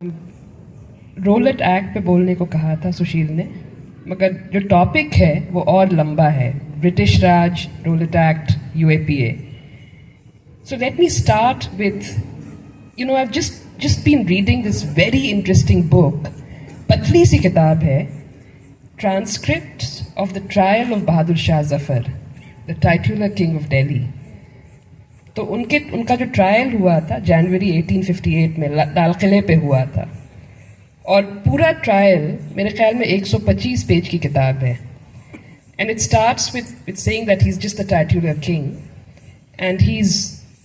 Roulette act पे बोलने को कहा था सुशील ने, मगर जो टॉपिक है वो और लंबा है। British Raj, Rowlatt Act, UAPA. So let me start with, I've just been reading this very interesting book. पतली सी किताब है, Transcripts of the Trial of Bahadur Shah Zafar, the titular king of Delhi. तो उनका जो ट्रायल हुआ था जनवरी 1858 में लाल किले पे हुआ था, और पूरा ट्रायल मेरे ख्याल में 125 पेज की किताब है। And it starts with saying that he's just the titular king and he's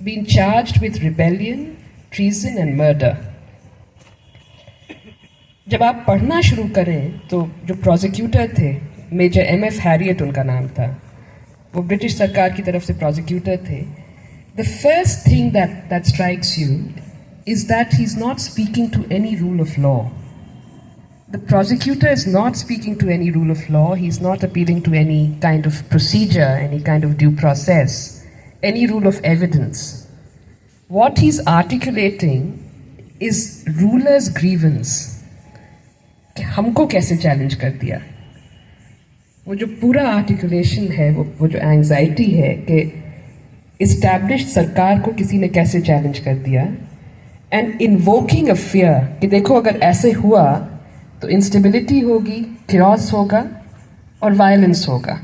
been charged with rebellion, treason and murder. जब आप पढ़ना शुरू करें तो जो प्रोसिक्यूटर थे, मेजर M.F. हैरियट उनका नाम था, वो ब्रिटिश सरकार की तरफ से प्रोसिक्यूटर थे। The first thing that strikes you is that he's not speaking to any rule of law. The prosecutor is not speaking to any rule of law. He's not appealing to any kind of procedure, any kind of due process, any rule of evidence. What he's articulating is ruler's grievance. कि हमको कैसे challenge कर दिया। वो जो पूरा articulation है, वो जो एंग्जाइटी है कि इस्टेब्लिश्ड सरकार को किसी ने कैसे चैलेंज कर दिया, एंड इन्वोकिंग अ फियर कि देखो अगर ऐसे हुआ तो इंस्टेबिलिटी होगी, chaos होगा और वायलेंस होगा।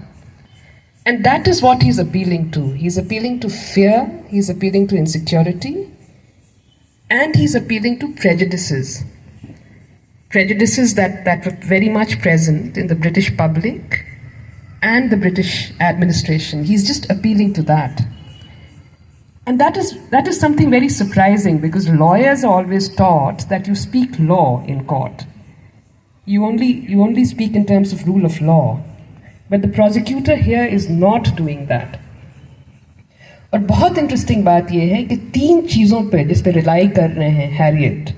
And that is what he is appealing to. He is appealing to fear, he is appealing to insecurity, and he is appealing to prejudices that were very much present in the British public and the British administration. He's just appealing to that. And that is something very surprising, because lawyers are always taught that you speak law in court. You only speak in terms of rule of law. But the prosecutor here is not doing that. और बहुत interesting बात यह है कि 3 चीज़ों पे जिस पे रिलाई कर रहे हैं हैरियट,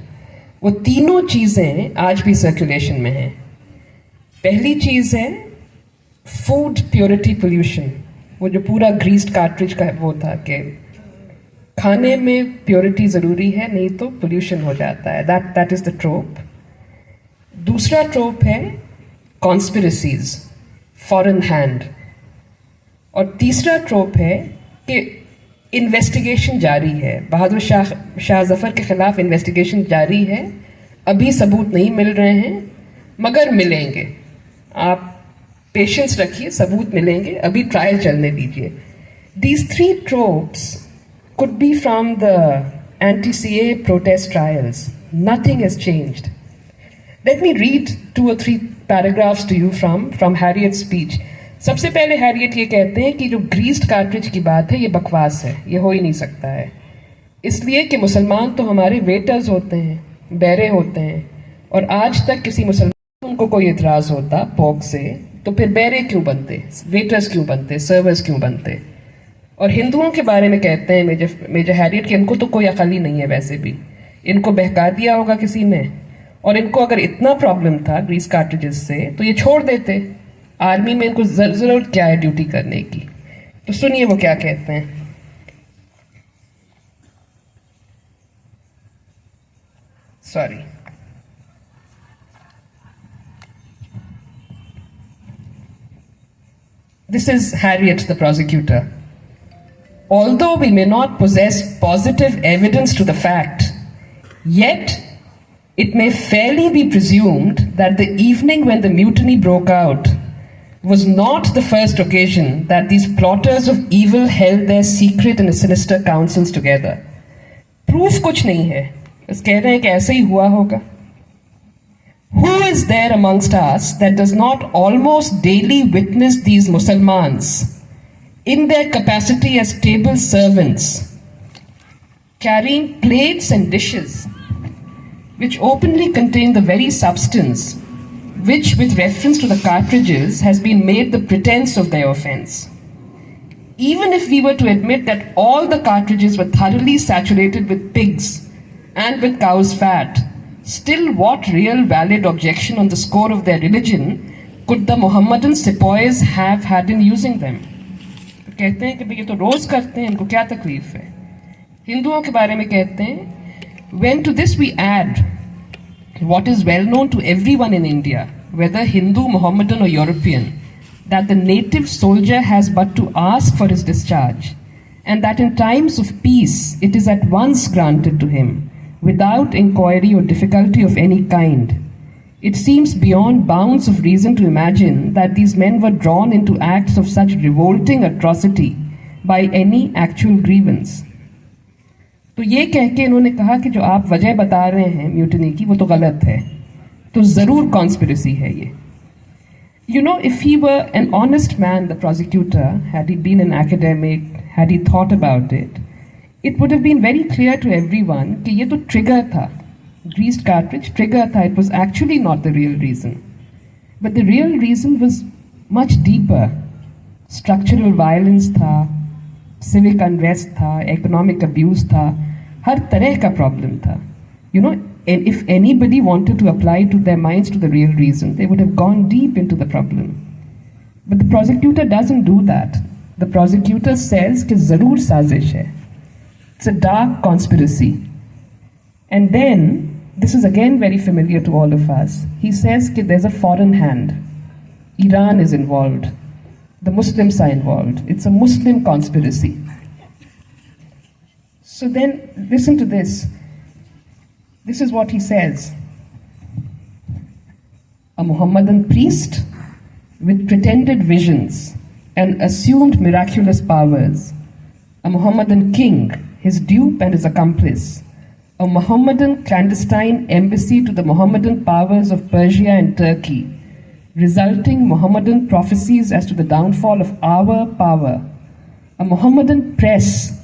वो तीनों चीज़ें आज भी सर्कुलेशन में हैं। पहली चीज़ है फूड प्योरिटी पोल्यूशन। वो जो पूरा ग्रीस्ड कार्ट्रिज का वो था कि खाने में प्योरिटी ज़रूरी है, नहीं तो पोल्यूशन हो जाता है। That is the ट्रोप। दूसरा ट्रोप है कॉन्स्पिरेसीज, फॉरेन हैंड। और तीसरा ट्रोप है कि इन्वेस्टिगेशन जारी है, बहादुर शाह जफर के खिलाफ इन्वेस्टिगेशन जारी है, अभी सबूत नहीं मिल रहे हैं मगर मिलेंगे, आप पेशेंस रखिए, सबूत मिलेंगे, अभी ट्रायल चलने दीजिए। These 3 tropes could be from the anti-CA protest trials. Nothing has changed. Let me read 2 or 3 paragraphs to you from Harriet's speech. सबसे पहले हैरियट ये कहते हैं कि जो ग्रीस्ड कार्ट्रिज की बात है ये बकवास है, ये हो ही नहीं सकता है, इसलिए कि मुसलमान तो हमारे वेटर्स होते हैं, बैरे होते हैं, और आज तक किसी मुसलमान को कोई इतराज़ होता पोक से तो फिर बैरे क्यों बनते, वेटर्स क्यों बनते, सर्वर्स क्यों बनते। और हिंदुओं के बारे में कहते हैं मेजर हैरियट कि इनको तो कोई अकल ही नहीं है, वैसे भी इनको बहका दिया होगा किसी ने, और इनको अगर इतना प्रॉब्लम था ग्रीस कार्ट्रिजेस से तो ये छोड़ देते, आर्मी में इनको जरूरत क्या है ड्यूटी करने की। तो सुनिए वो क्या कहते हैं। Sorry, this is Harriet the prosecutor. Although we may not possess positive evidence to the fact, yet it may fairly be presumed that the evening when the mutiny broke out was not the first occasion that these plotters of evil held their secret and sinister councils together. Proof कुछ नहीं है, बस कह रहे हैं कि ऐसे ही हुआ होगा। Who is there amongst us that does not almost daily witness these Muslimans in their capacity as table servants carrying plates and dishes which openly contain the very substance which, with reference to the cartridges, has been made the pretense of their offense. Even if we were to admit that all the cartridges were thoroughly saturated with pigs and with cow's fat, still what real valid objection on the score of their religion could the Mohammedan sepoys have had in using them? कहते हैं कि ये तो रोज करते हैं, इनको क्या तकलीफ है। हिंदुओं के बारे में कहते हैं, when to this we add what is well known to everyone in India, whether Hindu, Mohammedan or European, that the native soldier has but to ask for his discharge, and that in times of peace it is at once granted to him, without inquiry or difficulty of any kind. It seems beyond bounds of reason to imagine that these men were drawn into acts of such revolting atrocity by any actual grievance. तो ये कह के इन्होंने कहा कि जो आप वजह बता रहे हैं म्यूटिनी की वो तो गलत है, तो जरूर कॉन्स्पिरेसी है ये. You know, if he were an honest man, the prosecutor, had he been an academic, had he thought about it, it would have been very clear to everyone कि ये तो trigger था, greased cartridge trigger था. It was actually not the real reason. But the real reason was much deeper. Structural violence था, civic unrest था, economic abuse था, हर तरह का problem था. You know, and if anybody wanted to apply to their minds to the real reason, they would have gone deep into the problem. But the prosecutor doesn't do that. The prosecutor says कि जरूर साजिश है. It's a dark conspiracy. And then, this is again very familiar to all of us, he says that there's a foreign hand. Iran is involved. The Muslims are involved. It's a Muslim conspiracy. So then, listen to this. This is what he says. A Mohammedan priest with pretended visions and assumed miraculous powers. A Mohammedan king, his dupe and his accomplice. A Mohammedan clandestine embassy to the Mohammedan powers of Persia and Turkey, resulting Mohammedan prophecies as to the downfall of our power. A Mohammedan press,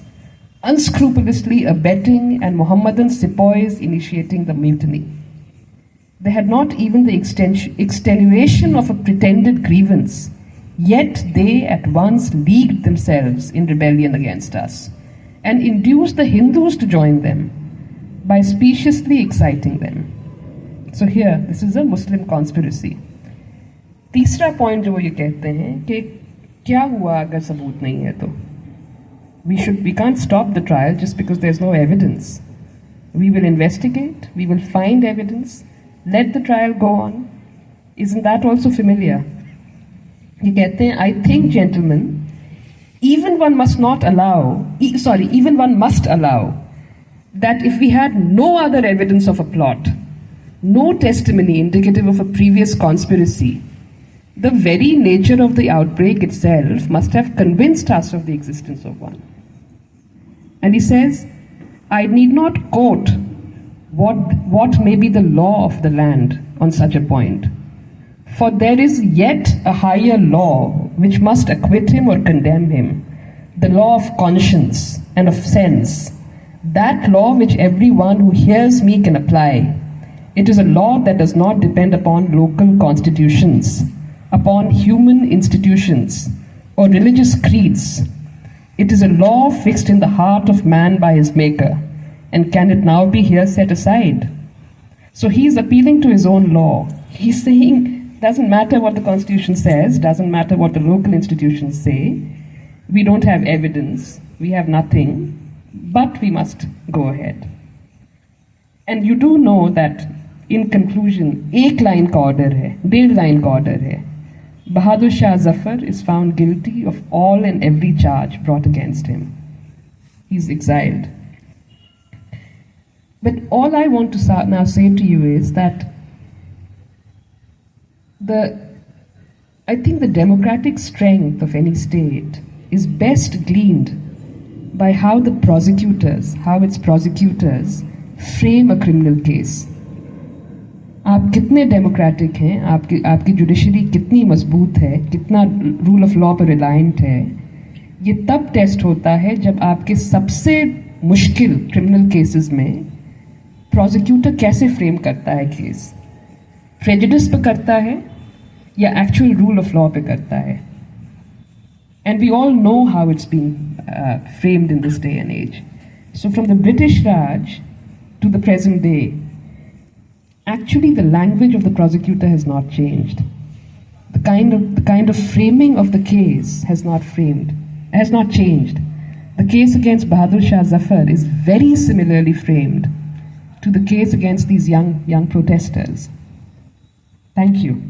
unscrupulously abetting, and Mohammedan sepoys initiating the mutiny. They had not even the extenuation of a pretended grievance, yet they at once leagued themselves in rebellion against us and induced the Hindus to join them by speciously exciting them. So here, this is a Muslim conspiracy. तीसरा point जो वो ये कहते हैं कि क्या हुआ अगर सबूत नहीं है तो we can't stop the trial just because there's no evidence. We will investigate, we will find evidence, let the trial go on. Isn't that also familiar? ये कहते हैं, I think, gentlemen, even one must allow that if we had no other evidence of a plot, no testimony indicative of a previous conspiracy, the very nature of the outbreak itself must have convinced us of the existence of one. And he says, I need not quote what may be the law of the land on such a point, for there is yet a higher law which must acquit him or condemn him, the law of conscience and of sense, that law which everyone who hears me can apply. It is a law that does not depend upon local constitutions, upon human institutions or religious creeds. It is a law fixed in the heart of man by his maker, and can it now be here set aside? So he is appealing to his own law. He's saying, doesn't matter what the constitution says, doesn't matter what the local institutions say, we don't have evidence, we have nothing, but we must go ahead. And you do know that in conclusion, एक line का order है, 1.5 line का order है. Bahadur Shah Zafar is found guilty of all and every charge brought against him. He's exiled. But all I want to now say to you is that I think the democratic strength of any state is best gleaned by how its prosecutors frame a criminal case. आप कितने democratic हैं, आपकी judiciary कितनी मजबूत है, कितना rule of law पर reliant है, ये तब टेस्ट होता है जब आपके सबसे मुश्किल क्रिमिनल केसेस में प्रोसिक्यूटर कैसे फ्रेम करता है केस, प्रेजुडिस पे करता है या एक्चुअल रूल ऑफ लॉ पे करता है. And we all know how it's been framed in this day and age. So from the British Raj to the present day, actually the language of the prosecutor has not changed. The kind of framing of the case has not changed. The case against Bahadur Shah Zafar is very similarly framed to the case against these young protesters. Thank you.